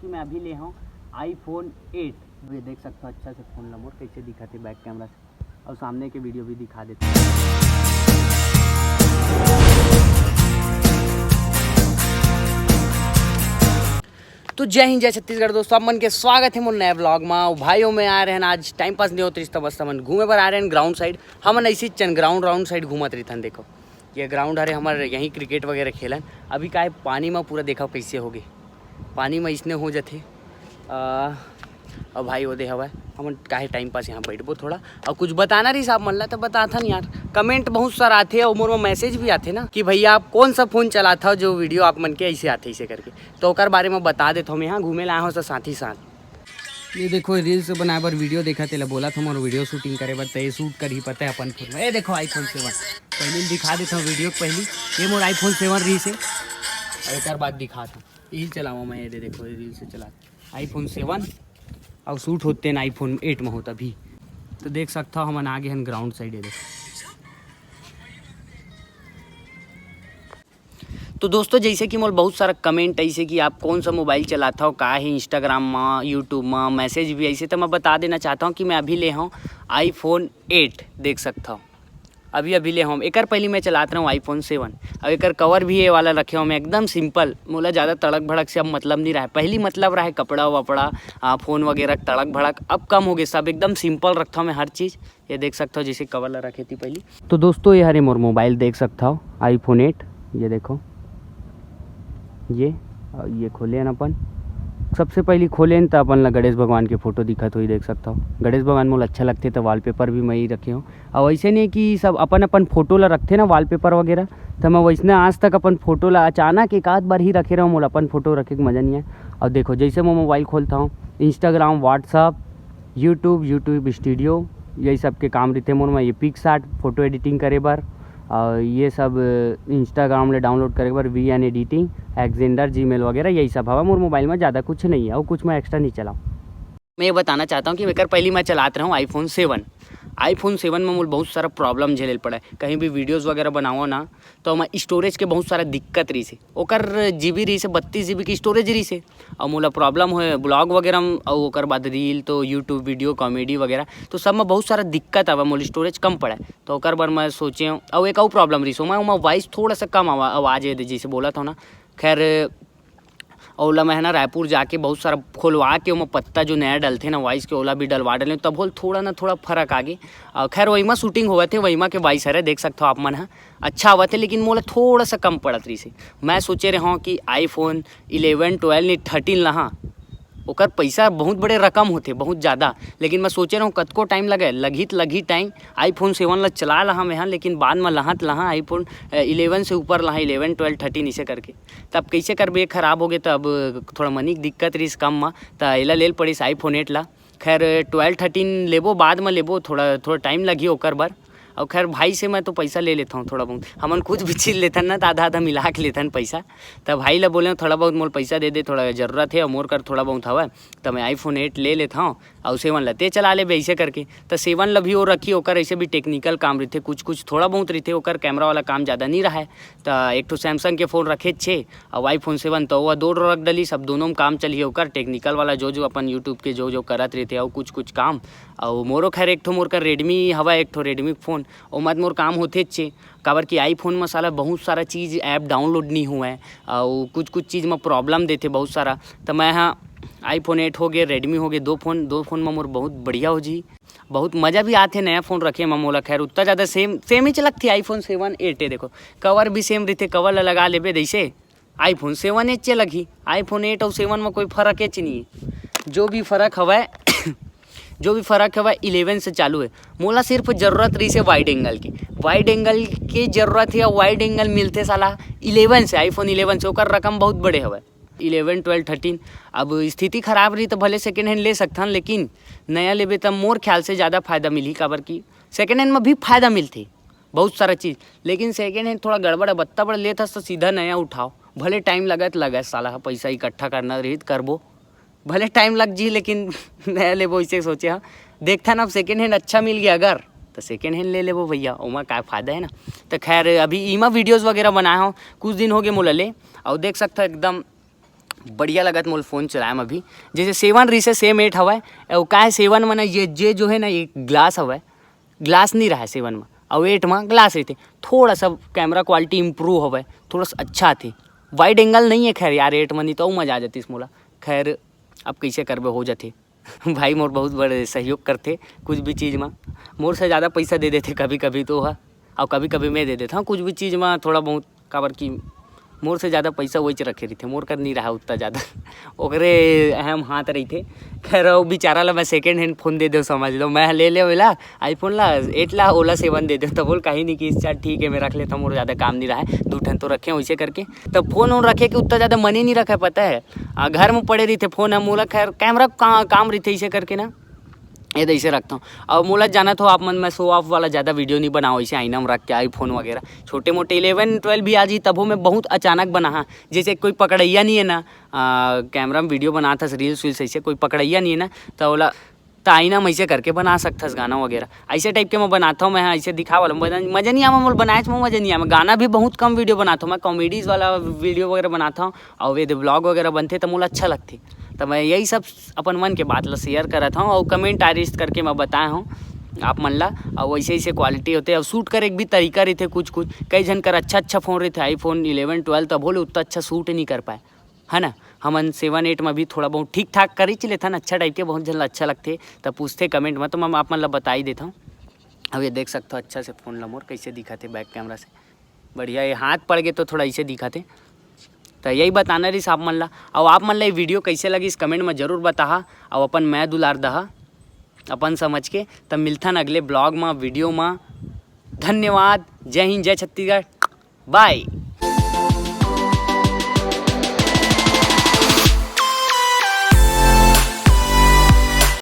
कि मैं अभी ले हूँ iPhone 8। ये देख सकते हो अच्छा से फ़ोन नंबर कैसे दिखाते बैक कैमरा से, और सामने के वीडियो भी दिखा देते हैं। तो जय हिंद जय छत्तीसगढ़ दोस्तों, आप मन के स्वागत है मोर नए ब्लॉग में। भाइयों में आ रहे हैं आज टाइम पास नहीं होती तो बस हमन घूमे पर आ रहे हैं ग्राउंड साइड। हमन ऐसी चन ग्राउंड साइड घूमत रही थन। देखो ये ग्राउंड हरे हमारे यहीं क्रिकेट वगैरह खेलन। अभी का है पानी में पूरा देखा कैसे होगी, पानी में इसने हो जाते। और भाई वो दे हवा हम काहे टाइम पास यहाँ बैठबो थोड़ा, और कुछ बताना रही साहब मन ला तो बताथन यार। कमेंट बहुत सारा आते और मोर में मैसेज भी आते ना कि भैया आप कौन सा फ़ोन चलाता हो जो वीडियो आप मन के ऐसे आते ऐसे करके, तो ओकर बारे में बता देता हूँ। यहाँ घूमे लाया हूँ तो साथ ही साथ ये देखो रील्स बनाए बर वीडियो देखा थे बोला था मोर वीडियो शूटिंग करे बर, तो ये शूट कर ही पता है अपन फोन में। ये देखो iPhone 7 पहले दिखा देता हूँ वीडियो पहली। ये मोर iPhone 7 रही से, और एक बाद दिखाता हूँ यही चलाऊँ मैं। ये देखो रील से चला iPhone 7 और शूट होते हैं iPhone 8 में होता भी। तो देख सकता हो हम आगे हैं ग्राउंड साइड। है देखो तो दोस्तों जैसे कि मोल बहुत सारा कमेंट ऐसे कि आप कौन सा मोबाइल चलाता हो, का है इंस्टाग्राम में यूट्यूब में मैसेज भी ऐसे, तो मैं बता देना चाहता हूँ कि मैं अभी ले हूँ iPhone 8। देख सकता हूँ अभी ले हम एकर पहले मैं चलाता रहा हूँ iPhone 7। अब एकर कवर भी ये वाला रखे हूँ मैं एकदम सिंपल। मोला ज़्यादा तड़क भड़क से अब मतलब नहीं रहा है। पहली मतलब रहा है कपड़ा वपड़ा फ़ोन वगैरह तड़क भड़क, अब कम हो गए सब एकदम सिंपल रखता हूँ मैं हर चीज़। ये देख सकता हो जैसे कवर ला रखी थी पहली। तो दोस्तों ये हरे मोर मोबाइल देख सकता हो iPhone 8। ये देखो ये खोले न अपन। सबसे पहले खोले तो अपन ला गणेश भगवान के फ़ोटो दिखत हो ही देख सकता हो। गणेश भगवान मोला अच्छा लगते तो वॉलपेपर भी मैं ही रखे हूँ। और वैसे नहीं कि सब अपन फ़ोटो ला रखते ना वॉलपेपर वगैरह, तो मैं वैसने आज तक अपन फ़ोटो ला अचानक एक आध बार ही रखे रहा हूँ। मोला अपन फ़ोटो रखे के मज़ा नहीं है। और देखो जैसे मैं मोबाइल खोलता हूँ इंस्टाग्राम व्हाट्सअप यूट्यूब स्टूडियो यही सब के काम रहते मोर में। ये पिक्सआर्ट फ़ोटो एडिटिंग करे बर, और ये सब इंस्टाग्राम ले डाउनलोड करे बर VN एडिटिंग एक्जेंडर जीमेल वगैरह यही सब हवा। मोर मोबाइल में ज़्यादा कुछ नहीं है और कुछ मैं एक्स्ट्रा नहीं चलाऊँ। मैं ये बताना चाहता हूँ कि मेकर पहली मैं चलाता रहा हूँ iPhone 7 में मुझे बहुत सारा प्रॉब्लम झेले पड़ा है। कहीं भी वीडियोस वगैरह बनाओ ना तो मैं स्टोरेज के बहुत सारा दिक्कत रही से। ओकर GB रही से 32 GB की स्टोरेज रही से, और मोला प्रॉब्लम हो ब्लॉग वगैरह और ओकर बाद रील तो यूट्यूब वीडियो कॉमेडी वगैरह तो सब में बहुत सारा दिक्कत आवा। मोला स्टोरेज कम पड़ा है तो ओकर बार मैं सोचे हूँ। और एक और प्रॉब्लम रही सो मैं वॉइस थोड़ा सा कम आवाज़ है जैसे बोला था ना। खैर ओला मैं है ना रायपुर जाके बहुत सारा खोलवा के वो पत्ता जो नया डलते ना वॉइस के ओला भी डलवा डले, तब बोल थोड़ा ना थोड़ा फर्क आगे। खैर वही में शूटिंग हुआ थे वही में के वॉइस है देख सकते हो आप मन है अच्छा हुआ थे, लेकिन मोला थोड़ा सा कम पड़त रही से। मैं सोचे रहा हूँ कि iPhone 11 12 नहीं 13 लहा ओकर पैसा बहुत बड़े रकम होते बहुत ज़्यादा, लेकिन मैं सोचे रहा हूँ कतको टाइम लगी टाइम iPhone 7 ला चला लहा मैं, लेकिन बाद में लहा iPhone 11 से ऊपर लहा 11 12 13 इसे करके। तब कैसे करबे ख़राब हो गए, तब थोड़ा मनी दिक्कत रही कम में तो एला लेल पड़िस iPhone 8 ला। खैर 12 13 लेबो बाद में लेबो, थोड़ा टाइम लगी ओकर बार। और खैर भाई से मैं तो पैसा ले लेता हूँ थोड़ा बहुत। हमन कुछ भी चीज़ लेथन ना तो आधा मिला के लेथन पैसा। तब भाई ला बोले थोड़ा बहुत मोल पैसा दे दे, थोड़ा ज़रूरत है और मोर कर थोड़ा बहुत हवा, तो मैं iPhone 8 ले लेता हूँ और 7 लते चला ले ऐसे करके। तो 7 ला भी वो रखी ओकर ऐसे भी टेक्निकल काम रहते कुछ थोड़ा बहुत रहते। ओकर कैमरा वाला काम ज़्यादा नहीं रहा है तो एक तो सैमसंग के फ़ोन रखे 6 और iPhone 7 तो वह 2 रख डली। सब दोनों में काम चलिए ओकर टेक्निकल वाला जो अपन यूट्यूब के जो करत रहते और कुछ काम। और मोरो खैर एक ठो मोर का रेडमी हवा, एक ठो रेडमी फ़ोन ओ मत मोर काम होते अच्छे। काबर कि iPhone में साला बहुत सारा चीज़ ऐप डाउनलोड नहीं हुआ है और कुछ चीज़ में प्रॉब्लम देते बहुत सारा। तो मैं हाँ iPhone 8 हो गए रेडमी हो गए, दो फ़ोन में मोर बहुत बढ़िया हो जी, बहुत मज़ा भी आते नया फ़ोन रखे में मोला। खैर उतना ज़्यादा सेम ही चलत थी iPhone 7 8 है। देखो कवर भी सेम रहते, कवर ला लगा लेबे जैसे iPhone 7 8 लगी। iPhone 8 और 7 में कोई फ़र्क है नहीं है। जो भी फ़र्क हवा 11 से चालू है। मोला सिर्फ ज़रूरत रही से वाइड एंगल की ज़रूरत है, वाइड एंगल मिलते साला 11 से iPhone 11 से ओकर रकम बहुत बड़े हवा 11 12 13। अब स्थिति ख़राब रही तो भले सेकेंड हैंड ले सकथन, लेकिन नया लेबे तब मोर ख्याल से ज़्यादा फ़ायदा मिली। काबर की सेकेंड हैंड में भी फ़ायदा मिलते बहुत सारा चीज़, लेकिन सेकेंड हैंड थोड़ा गड़बड़ बत्ता बड़ लेता तो सीधा नया उठाओ। भले टाइम लगे साला पैसा इकट्ठा करना रही करबो, भले टाइम लग जी लेकिन नया लेबो इसे सोचे। हाँ देखता ना अब सेकेंड हैंड अच्छा मिल गया अगर तो सेकेंड हैंड ले लेबो भैया, ओमा क्या फ़ायदा है ना। तो खैर अभी ईमा वीडियोज़ वगैरह बनाया हूँ कुछ दिन हो गए मोला ले, और देख सकता एकदम बढ़िया लगत मोल फ़ोन चलाएम अभी। जैसे 7 रही से सेम 8 हवा है, का है 7 में ना ये जो है ना ये ग्लास हवा है, ग्लास नहीं रहा है 7 में, और 8 में ग्लास रहते। थोड़ा सा कैमरा क्वालिटी इम्प्रूव हवा है, थोड़ा सा अच्छा थे। वाइड एंगल नहीं है खैर यार 8 में, नहीं तो मज़ा आ जाती इस मोला। खैर अब कैसे करबे हो जाते भाई मोर बहुत बड़े सहयोग करते कुछ भी चीज़ में, मोर से ज़्यादा पैसा दे देते कभी कभी तो है, और कभी कभी मैं दे देता हूँ कुछ भी चीज़ में थोड़ा बहुत, काबर की मोर से ज़्यादा पैसा वही रखे रही थे, मोर कर नहीं रहा उतना ज़्यादा ओकरे अहम हाथ रही थे। खैर वो बेचारा ला मैं सेकेंड हैंड फ़ोन दे दो, समझ लो मैं ले ले ओला आईफोन ला 8 ला ओला 7 दे दो, तो बोल कहीं नहीं कि चल ठीक है मैं रख लेता हूँ, मोर ज़्यादा काम नहीं रहा है, 2 ठन तो रखे वैसे करके। तब फ़ोन वोन रखे कि उतना ज़्यादा मन ही नहीं रखा, पता है घर में पड़े रही थे फ़ोन है मोला। खैर कैमरा काम रही थे इसे करके ना, ये तो ऐसे रखता हूँ। और मोला जाना तो आप मन में शो ऑफ वाला ज़्यादा वीडियो नहीं बनाओ, ऐसे आईना में रख के आईफोन वगैरह। छोटे मोटे 11-12 भी आ जी तब मैं बहुत अचानक बना। हाँ जैसे कोई पकड़ैया नहीं है ना, कैमरा में वीडियो बनाता रील्स वील्स, ऐसे कोई पकड़ैया नहीं है ना, तो बोला तो आईना में ऐसे करके बना सकता गाना वगैरह, ऐसे टाइप के मैं बनाता हूँ। मैं ऐसे दिखा वाला मज़ा नहीं आवा, मोल बनाए में मज़ा नहीं आवा। गाना भी बहुत कम वीडियो बनाता हूँ मैं, कॉमेडीज़ वाला वीडियो वगैरह बनाता हूँ, और वे ब्लॉग वगैरह बनते तो मोला अच्छा लगते। तो मैं यही सब अपन मन के बात ला शेयर करत हूँ, और कमेंट आरिस्ट करके मैं बताया हूँ आप मन ला। और वैसे ऐसे क्वालिटी होते और शूट करे भी तरीका रहते कुछ कई जन कर अच्छा फ़ोन रहते आईफोन 11-12, तब बोले उतना अच्छा शूट नहीं कर पाए है ना। हमन 7-8 में भी थोड़ा बहुत ठीक ठाक कर ही चले था ना, अच्छा टाइप के बहुत जन अच्छा लगते, तब पूछते कमेंट में, तो मैं आप मन ला बता ही देता हूँ। अब ये देख सकते हो अच्छा से फ़ोन ला मोर कैसे दिखाते बैक कैमरा से, बढ़िया। ये हाथ पड़ गए तो थोड़ा ऐसे दिखाते, तो यही बताना रही आप मन ला। और आप मन ला ये वीडियो कैसे लगी इस कमेंट में ज़रूर बता, और अपन मैं दुलार दहा अपन समझ के। तब मिलता न अगले ब्लॉग में वीडियो में। धन्यवाद, जय हिंद, जय छत्तीसगढ़, बाय।